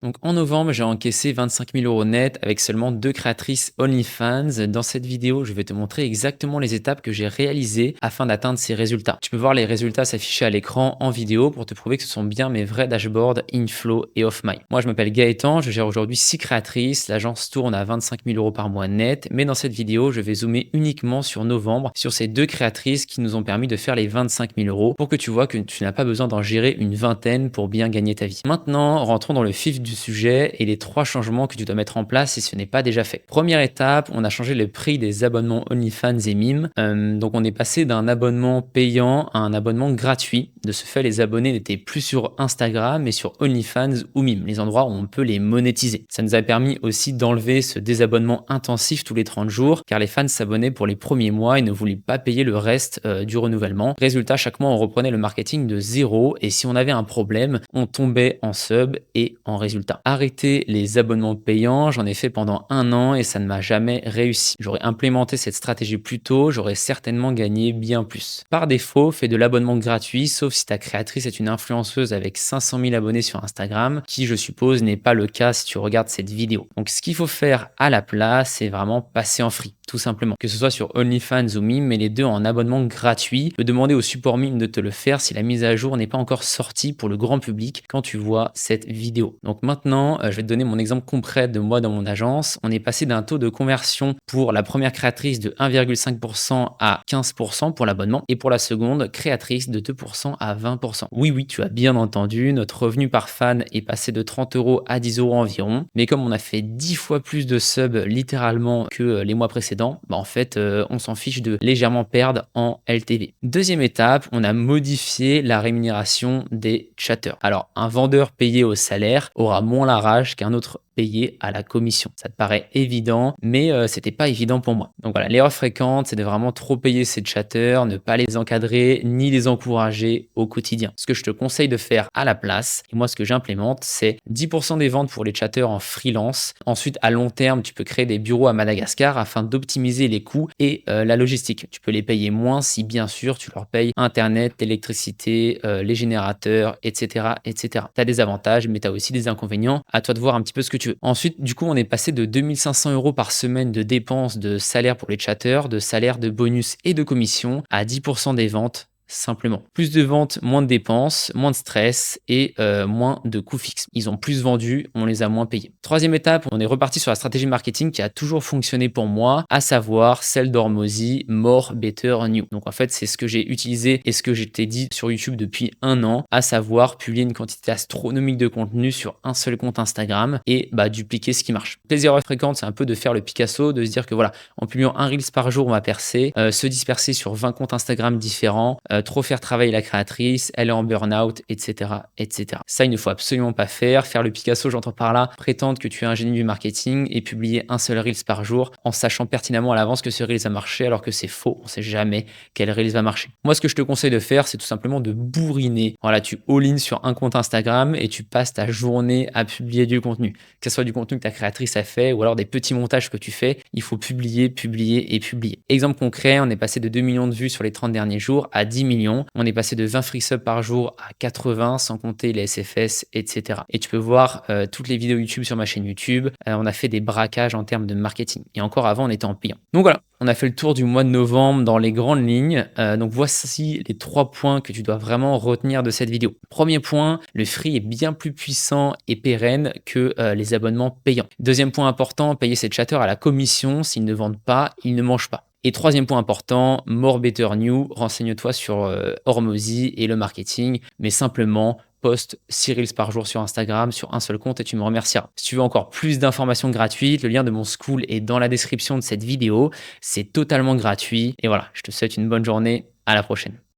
Donc en novembre, j'ai encaissé 25 000 € net avec seulement 2 créatrices OnlyFans. Dans cette vidéo, je vais te montrer exactement les étapes que j'ai réalisées afin d'atteindre ces résultats. Tu peux voir les résultats s'afficher à l'écran en vidéo pour te prouver que ce sont bien mes vrais dashboards Inflow et OffMy. Moi, je m'appelle Gaëtan, je gère aujourd'hui 6 créatrices. L'agence tourne à 25 000 € par mois net, mais dans cette vidéo, je vais zoomer uniquement sur novembre, sur ces 2 créatrices qui nous ont permis de faire les 25 000 € pour que tu vois que tu n'as pas besoin d'en gérer une vingtaine pour bien gagner ta vie. Maintenant, rentrons dans le vif du sujet et les 3 changements que tu dois mettre en place si ce n'est pas déjà fait. Première étape, on a changé le prix des abonnements OnlyFans et Mime. Donc on est passé d'un abonnement payant à un abonnement gratuit. De ce fait, les abonnés n'étaient plus sur Instagram mais sur OnlyFans ou Mime, les endroits où on peut les monétiser. Ça nous a permis aussi d'enlever ce désabonnement intensif tous les 30 jours car les fans s'abonnaient pour les premiers mois et ne voulaient pas payer le reste du renouvellement. Résultat, chaque mois on reprenait le marketing de zéro et si on avait un problème, on tombait en sub et en résultat. Arrêter les abonnements payants, j'en ai fait pendant 1 an et ça ne m'a jamais réussi. J'aurais implémenté cette stratégie plus tôt, j'aurais certainement gagné bien plus. Par défaut, fais de l'abonnement gratuit, sauf si ta créatrice est une influenceuse avec 500 000 abonnés sur Instagram, qui je suppose n'est pas le cas si tu regardes cette vidéo. Donc ce qu'il faut faire à la place, c'est vraiment passer en free, tout simplement. Que ce soit sur OnlyFans ou Mime, mais les deux en abonnement gratuit. Tu peux demander au support Mime de te le faire si la mise à jour n'est pas encore sortie pour le grand public quand tu vois cette vidéo. Donc maintenant, je vais te donner mon exemple concret de moi dans mon agence. On est passé d'un taux de conversion pour la première créatrice de 1,5% à 15% pour l'abonnement et pour la seconde créatrice de 2% à 20%. Oui, oui, tu as bien entendu, notre revenu par fan est passé de 30 € à 10 € environ. Mais comme on a fait 10 fois plus de subs littéralement que les mois précédents, en fait, on s'en fiche de légèrement perdre en LTV. Deuxième étape, on a modifié la rémunération des chatteurs. Alors, un vendeur payé au salaire aura moins la rage qu'un autre payé à la commission. Ça te paraît évident, mais c'était pas évident pour moi. Donc voilà, l'erreur fréquente, c'est de vraiment trop payer ces chatteurs, ne pas les encadrer, ni les encourager au quotidien. Ce que je te conseille de faire à la place, et moi ce que j'implémente, c'est 10% des ventes pour les chatteurs en freelance. Ensuite, à long terme, tu peux créer des bureaux à Madagascar afin d'optimiser les coûts et la logistique. Tu peux les payer moins si bien sûr tu leur payes Internet, l'électricité, les générateurs, etc. etc. Tu as des avantages, mais tu as aussi des inconvénients. À toi de voir un petit peu ce que tu veux. Ensuite, du coup, on est passé de 2 500 € par semaine de dépenses de salaire pour les chatteurs, de salaire de bonus et de commission à 10% des ventes simplement. Plus de ventes, moins de dépenses, moins de stress et moins de coûts fixes. Ils ont plus vendu, on les a moins payés. Troisième étape, on est reparti sur la stratégie marketing qui a toujours fonctionné pour moi, à savoir celle d'Hormozy, More, Better, New. Donc en fait, c'est ce que j'ai utilisé et ce que je t'ai dit sur YouTube depuis 1 an, à savoir publier une quantité astronomique de contenu sur un seul compte Instagram et dupliquer ce qui marche. Les erreurs fréquentes, c'est un peu de faire le Picasso, de se dire que voilà, en publiant un Reels par jour, on va percer, se disperser sur 20 comptes Instagram différents, trop faire travailler la créatrice, elle est en burn-out, etc., etc. Ça, il ne faut absolument pas faire. Faire le Picasso, j'entends par là, prétendre que tu es un génie du marketing et publier un seul Reels par jour en sachant pertinemment à l'avance que ce Reels va marcher alors que c'est faux. On ne sait jamais quel Reels va marcher. Moi, ce que je te conseille de faire, c'est tout simplement de bourriner. Voilà, tu all-in sur un compte Instagram et tu passes ta journée à publier du contenu. Que ce soit du contenu que ta créatrice a fait ou alors des petits montages que tu fais, il faut publier, publier et publier. Exemple concret, on est passé de 2 millions de vues sur les 30 derniers jours à 10 millions. On est passé de 20 free subs par jour à 80 sans compter les SFS, etc. Et tu peux voir toutes les vidéos YouTube sur ma chaîne YouTube. On a fait des braquages en termes de marketing. Et encore avant, on était en payant. Donc voilà, on a fait le tour du mois de novembre dans les grandes lignes. Donc voici les 3 points que tu dois vraiment retenir de cette vidéo. Premier point, le free est bien plus puissant et pérenne que les abonnements payants. Deuxième point important, payer ses chatteurs à la commission. S'ils ne vendent pas, ils ne mangent pas. Et troisième point important, More Better New, renseigne-toi sur Hormozy et le marketing, mais simplement poste 6 Reels par jour sur Instagram sur un seul compte et tu me remercieras. Si tu veux encore plus d'informations gratuites, le lien de mon school est dans la description de cette vidéo. C'est totalement gratuit. Et voilà, je te souhaite une bonne journée. À la prochaine.